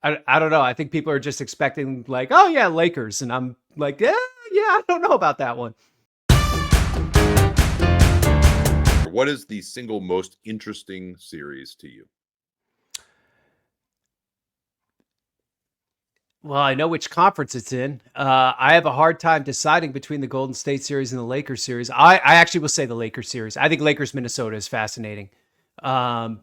I don't know. I think people are just expecting like, oh yeah, Lakers, and I'm like, yeah, I don't know about that one. What is the single most interesting series to you? Well, I know which conference it's in. I have a hard time deciding between the Golden State series and the Lakers series. I actually will say the Lakers series. I think Lakers Minnesota is fascinating. Um,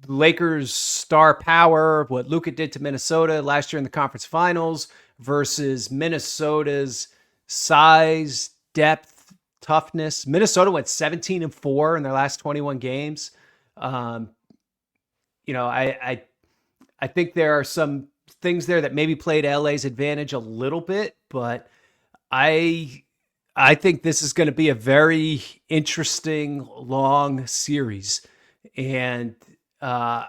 Lakers star power, what Luka did to Minnesota last year in the conference finals versus Minnesota's size, depth, toughness. Minnesota went 17-4 in their last 21 games. Um, I think there are some things there that maybe played LA's advantage a little bit, but I I think this is going to be a very interesting long series. And uh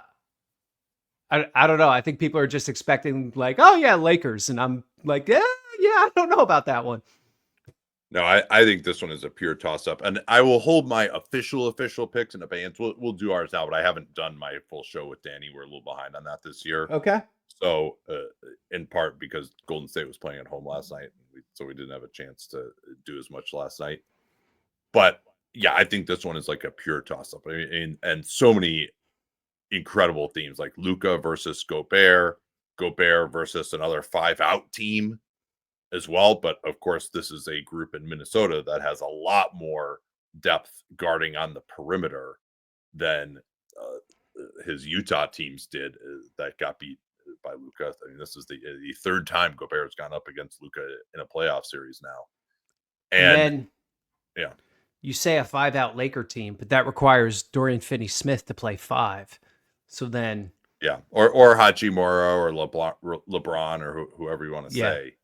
I don't know. I think people are just expecting like, oh yeah, Lakers, and I'm like, yeah, I don't know about that one. No, I think this one is a pure toss up, and I will hold my official picks in advance. We'll do ours now, but I haven't done my full show with Danny. We're a little behind on that this year. Okay. So, in part because Golden State was playing at home last night, so we didn't have a chance to do as much last night. But yeah, I think this one is like a pure toss up. I mean, and so many incredible themes like Luca versus Gobert versus another 5-out team as well. But of course, this is a group in Minnesota that has a lot more depth guarding on the perimeter than his Utah teams did that got beat by Luca. I mean, this is the third time Gobert has gone up against Luca in a playoff series now. And And then yeah, you say a 5-out Laker team, but that requires Dorian Finney-Smith to play 5. So then, yeah, or Hachimura or LeBron or whoever you want to yeah, say.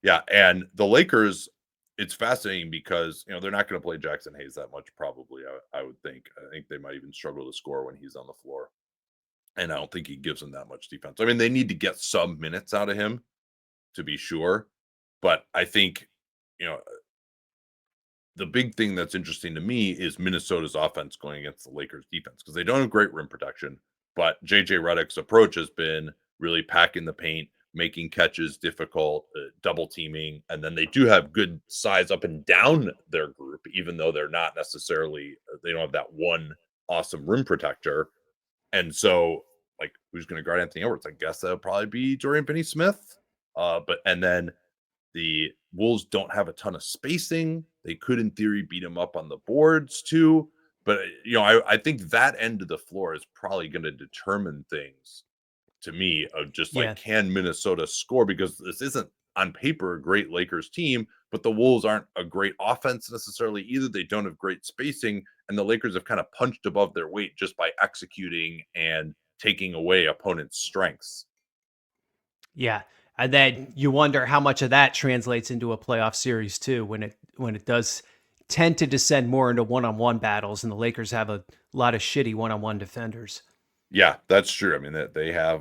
Yeah, and the Lakers, it's fascinating because they're not going to play Jackson Hayes that much. Probably, I would think. I think they might even struggle to score when he's on the floor, and I don't think he gives them that much defense. I mean, they need to get some minutes out of him to be sure, but I think you know the big thing that's interesting to me is Minnesota's offense going against the Lakers defense because they don't have great rim protection, but JJ Redick's approach has been really packing the paint, making catches difficult, double teaming, and then they do have good size up and down their group, even though they're not necessarily they don't have that one awesome rim protector. And so, like, who's going to guard Anthony Edwards? I guess that'll probably be Dorian Finney-Smith. And then the Wolves don't have a ton of spacing. They could, in theory, beat them up on the boards too. But I think that end of the floor is probably going to determine things to me of just like, yeah, can Minnesota score? Because this isn't on paper a great Lakers team, but the Wolves aren't a great offense necessarily either. They don't have great spacing, and the Lakers have kind of punched above their weight just by executing and taking away opponents' strengths. yeah. And then you wonder how much of that translates into a playoff series too, when it does tend to descend more into one-on-one battles, and the Lakers have a lot of shitty one-on-one defenders. Yeah, that's true. I mean, that they have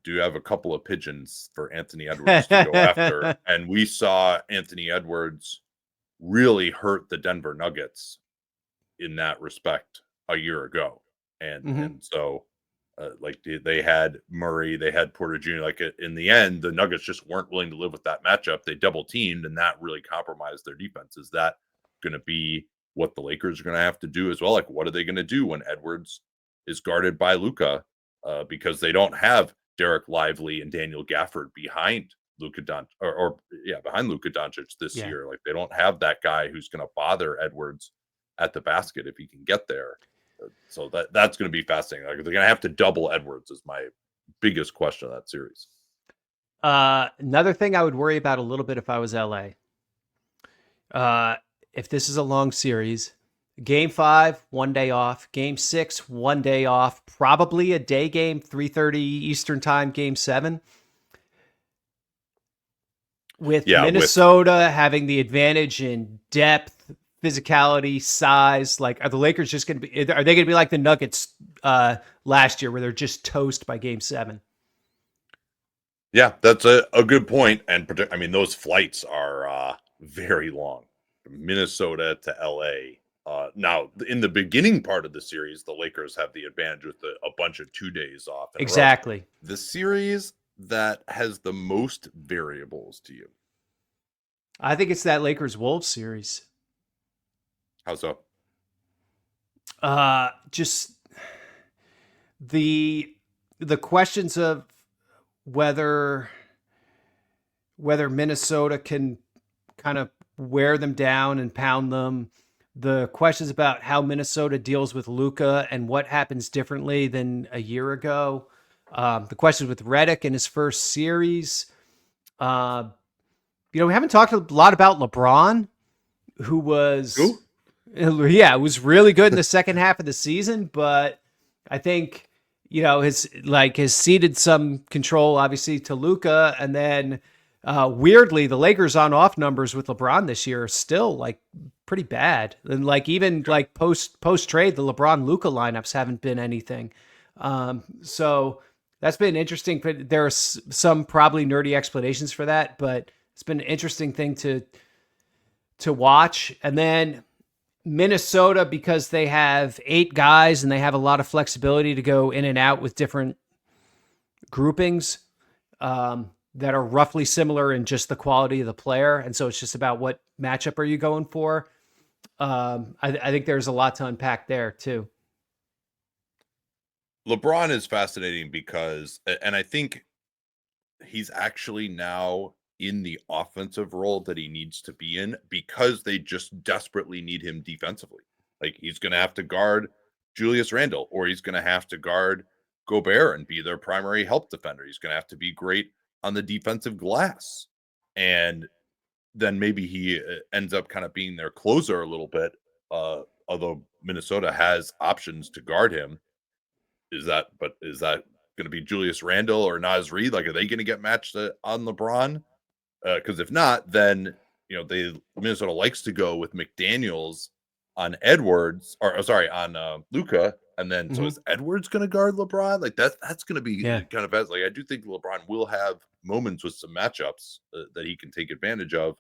do have a couple of pigeons for Anthony Edwards to go after, and we saw Anthony Edwards really hurt the Denver Nuggets in that respect a year ago, and Hmm. and so like they had Murray, they had Porter Jr. Like in the end, the Nuggets just weren't willing to live with that matchup. They double teamed, and that really compromised their defense. Is that going to be what the Lakers are going to have to do as well? Like, what are they going to do when Edwards is guarded by Luka? Because they don't have Derek Lively and Daniel Gafford behind Luka Doncic, or behind Luka Doncic this Yeah. year. Like, they don't have that guy who's going to bother Edwards at the basket if he can get there. So that's going to be fascinating. Like, they're going to have to double Edwards is my biggest question of that series. Another thing I would worry about a little bit if I was LA. If this is a long series, game 5, 1 day off. Game 6, 1 day off. Probably a day game, 3:30 Eastern time. Game 7. With Yeah, with Minnesota having the advantage in depth, physicality, size, like are the Lakers just going to be? Are they going to be like the Nuggets last year, where they're just toast by Game 7? yeah, that's a good point. And I mean, those flights are very long from Minnesota to LA. Now, in the beginning part of the series, the Lakers have the advantage with a bunch of 2 days off in a row. Exactly. The series that has the most variables to you. I think it's that Lakers Wolves series. How so? Just the questions of whether Minnesota can kind of wear them down and pound them. The questions about how Minnesota deals with Luka and what happens differently than a year ago. The questions with Redick in his first series. We haven't talked a lot about LeBron, who was it was really good in the second half of the season, but I think has ceded some control obviously to Luka, and then weirdly the Lakers on off numbers with LeBron this year are still like pretty bad, and even post trade the LeBron Luka lineups haven't been anything. So that's been interesting. But there are some probably nerdy explanations for that, but it's been an interesting thing to watch. And then Minnesota, because they have 8 guys and they have a lot of flexibility to go in and out with different groupings that are roughly similar in just the quality of the player. And so it's just about what matchup are you going for. I think there's a lot to unpack there too. LeBron is fascinating because, and I think he's actually now in the offensive role that he needs to be in because they just desperately need him defensively. Like he's going to have to guard Julius Randle, or he's going to have to guard Gobert and be their primary help defender. He's going to have to be great on the defensive glass. And then maybe he ends up kind of being their closer a little bit. Although Minnesota has options to guard him. Is that going to be Julius Randle or Naz Reid? Like, are they going to get matched on LeBron? Because if not, then Minnesota likes to go with McDaniels on Edwards, on Luka, and then so is Edwards going to guard LeBron? Like that's going to be kind of bad. Like I do think LeBron will have moments with some matchups that he can take advantage of.